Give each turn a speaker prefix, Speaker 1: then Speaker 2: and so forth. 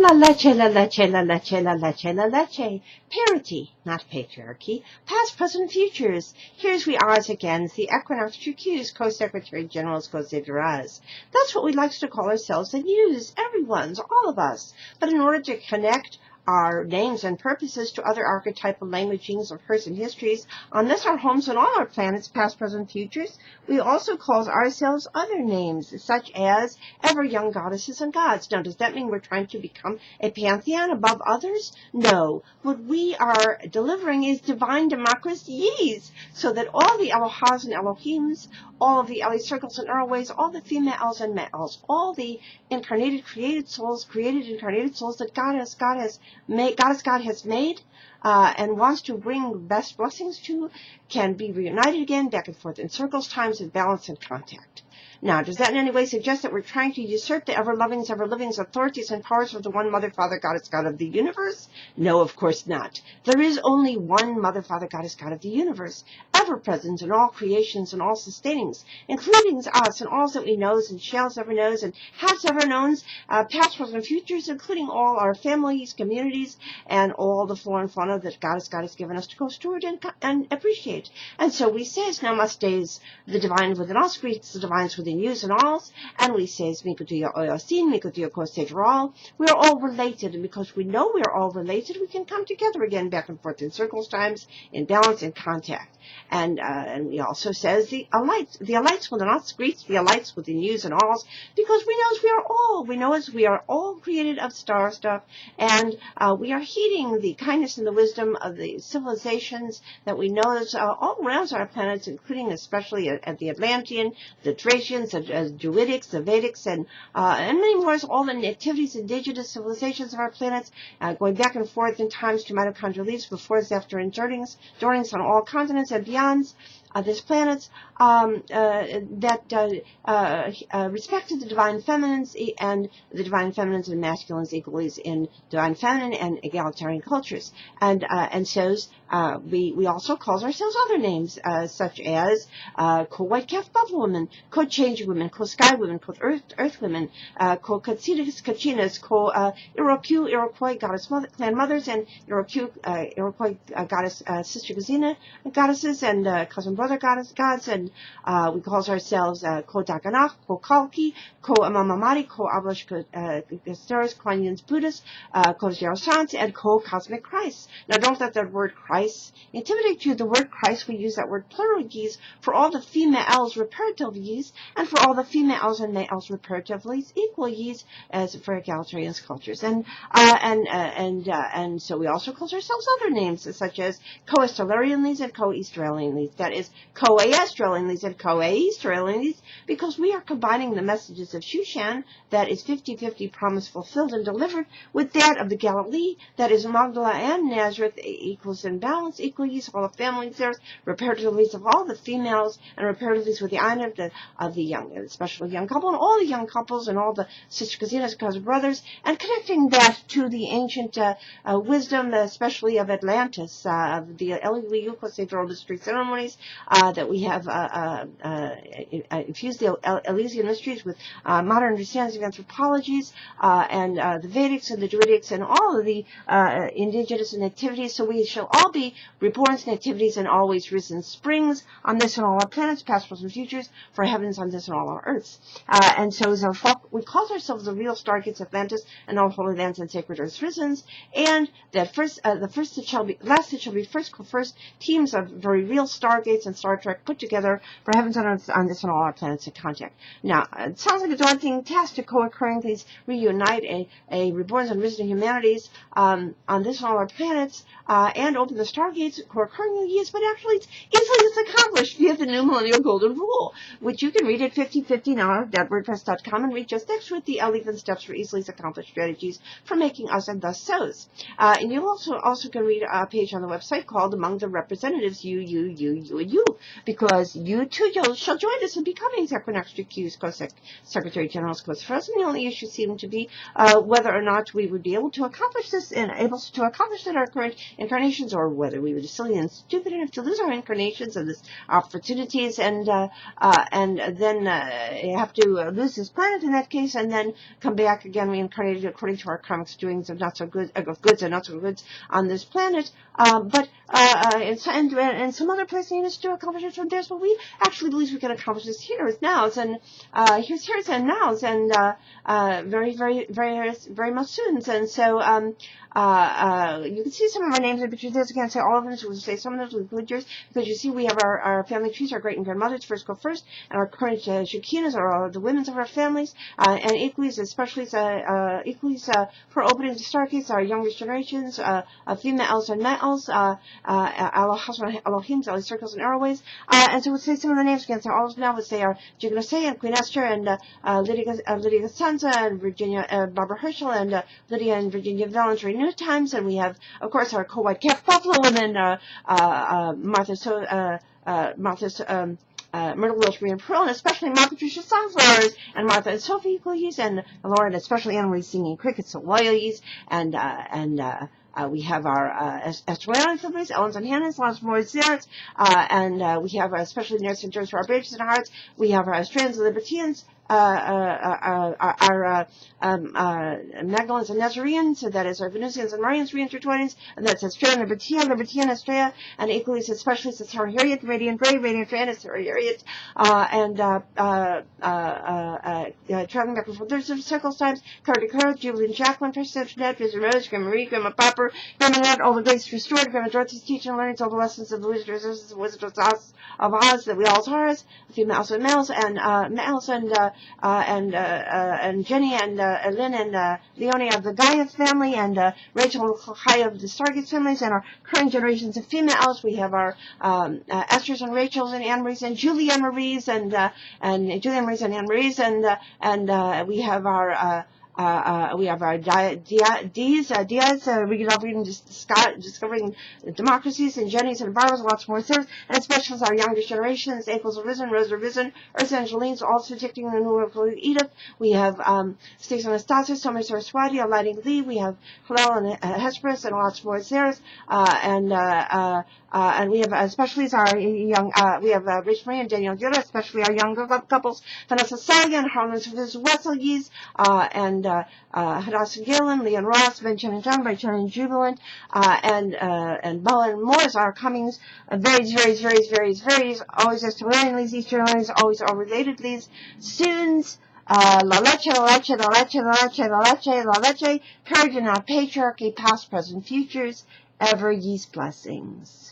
Speaker 1: La leche, la leche, la leche, la leche, la leche. Parity, not patriarchy. Past, present, futures. Here's we are again, the Equinoxtrueqsz, Co-Secretary General's Co-Secretary. That's what we like to call ourselves and use. Everyone's, all of us. But in order to connect our names and purposes to other archetypal languagings of person histories on this, our homes, and all our planets, past, present, futures, we also call ourselves other names, such as ever young goddesses and gods. Now, does that mean we're trying to become a pantheon above others? No. What we are delivering is divine democracies, so that all the Elohas and Elohims, all of the Eli circles and Erlways, all the females and males, all the incarnated, created souls that God has made and wants to bring best blessings to, can be reunited again, back and forth in circles, times, and balance and contact. Now, does that in any way suggest that we're trying to usurp the ever-loving, ever-living authorities and powers of the one Mother, Father, Goddess, God of the universe? No, of course not. There is only one Mother, Father, Goddess, God of the universe, ever-present in all creations and all sustainings, including us and all that we knows and shalls ever knows and has ever knowns, past, present, futures, including all our families, communities, and all the flora and fauna that God has given us to go steward and appreciate. And so we say, Namaste, the divine within us, greets the divines within yous and alls, and we say, Mikutuya Oyasin, Mikutuya Kosejaral. We are all related, and because we know we are all related, we can come together again, back and forth in circles, times, in balance, in contact. And we also says the alights within us greets the alights within yous and alls, because we know as we are all created of star stuff, and we are heeding the kindness and the wisdom of the civilizations that we know is all around our planets, including especially at the Atlantean, the Thracians, the Druidics, the Vedics, and many more, all the nativities, indigenous civilizations of our planets, going back and forth in times to mitochondrial leaves, befores, after, and during's on all continents and beyonds this planet, that respected the divine feminines and the divine feminines and masculines equally in divine feminine and egalitarian cultures. And so we also call ourselves other names, such as co-white calf buffalo women, co-change women, co-sky women, co-earth women, co-katsinas, kachinas, Iroquois goddess clan mothers, and Iroquois goddess sister Gazina goddesses, and cousin brother gods, and we call ourselves ko-daganach, ko-kalki, ko-amamamari, ko-ablash gasteras, Kuan-Yin's Buddhists, ko-zerosans, and ko-Couszmic Chrisztsz. Now, don't let that word Christ intimidate you. The word Christ, we use that word plural use for all the females reparative use, and for all the females and males reparatively equal use as for egalitarian cultures. And so we also call ourselves other names, such as co-Stellarianles and co-Easteralianles. That is, co-Aestralianles and co-Aeasteralianles, because we are combining the messages of Shushan, that is 50-50 promise fulfilled and delivered, with that of the Galilee, that is Magdala and Nazareth, equals in balance, equal use of all the families there, reparatively of all the females, and reparatively with the honor of the young, especially young couple, and all the young couples, and all the sister Kazinas, cousin brothers, and connecting that to the ancient wisdom, especially of Atlantis, of the MYOU cathedral mystery ceremonies, that we have infused the Elysian mysteries with modern understandings of anthropologies, and the Vedics and the Druidics and all of the indigenous nativities. So we shall all be reborn nativities and always risen springs on this and all our planets, past, present, futures, for heavens on this and all our earths. And so as our folk, we call ourselves the real stargates Atlantis and all holy lands and sacred earths risens, and that last that shall be first teams of very real stargates and Star Trek put together for heavens on earth on this and all our planets in contact. Now, it sounds like a daunting task to co-occurring these reunite a reborn and risen humanities on this and all our planets, and open the stargates co-occurring years, but actually it's accomplished via the new millennial golden rule, which you can read at 5050now.wordpress.com and read just next with the 11 steps for easily accomplished strategies for making us and thus so's. And you also can read a page on the website called Among the Representatives, you, and you. you, because you too shall join us in becoming the Equinoxtrueqsz Co-Secretary General's Co-First. And the only issue seemed to be whether or not we would be able to accomplish this and able to accomplish it in our current incarnations, or whether we would be silly and stupid enough to lose our incarnations and this opportunities, and then have to lose this planet in that case, and then come back again reincarnated according to our karmic doings of not so good, of goods and not so goods on this planet. But and some other place need us to accomplish it from there. So we actually believe we can accomplish this here as nows, and here's and nows, and very much soon. And so you can see some of our names in pictures. There's, again, say all of them, so we'll say some of those will include yours, because you see we have our family trees, our great and grandmothers first go first, and our current Shekinas are all the women's of our families, and equally, especially for opening the stargates, our youngest generations, females and males, Elohims, Eli circles and arrowways, and so we'll say some of the names again. So all of them now would say are Jignosei and Queen Esther, and Lydia Sansa, and Virginia, Barbara Herschel, and Lydia and Virginia Voluntary New Times, and we have, of course, our co-white cap buffalo, and then Myrtle Wilshire and Pearl, and especially Martha Patricia Sunflowers, and Martha and Sophie Equalies, and Laura, and especially Emily singing crickets and loyalies, and we have our Estrella families, Ellen's and Hannah's, lots more Zerots, and we have especially Nurse and George for our bridges and hearts. We have our Australians and Libertines, our Magdalens and Nazarenes, so that is our Venusians and Marians reintertwinings, and that's Estrella and Libertine, Estrella, and equally especially says Sarah Harriet, Radiant Gray, Radiant Fran, Sarah Harriet, and traveling back and forth, there's circles times, Carter Carol, Jubilee Jacqueline, Princess Jeanette, Visit Rose, Grandma Marie, Grandma Popper, Grandma Ned, all the grace restored, Grandma Dorothy's teaching and learnings, all the lessons of the Wizards of Oz that we all are, females and males, and Jenny and Lynn and Leonie of the Gaia family, and Rachel High of the Stargate families, and our current generations of females. We have our Esther's and Rachel's and Anne Marie's and Julie Anne Marie's, and Julie Anne Marie's and Anne Marie's, and we have our Diaz, reading discovering democracies, and Jenny's and Barbara's, lots more serves, and especially as our youngest generations, April's Arisen, Rose Arisen, Ursa Angeline's, also predicting the new world of Edith. We have Stacey Anastasia, Somer Saraswati, Lighting Lee. We have Hillel and Hesperus, and lots more serves, and we have especially as our young, we have Rich Marie and Danielle Dilla, especially our younger couples, Vanessa Salia and Harlan Wesselgies, and Hadassah Gillen, Leon Ross, Benjamin John, Benjamin Jubilant, and Bella and Morris are Comingsz, varies, always Easterlandlies, Easterlandlies, always all relatedlies, Soons, La Leche, Courage and Patriarchy, past, present, futures, ever ye's blessings.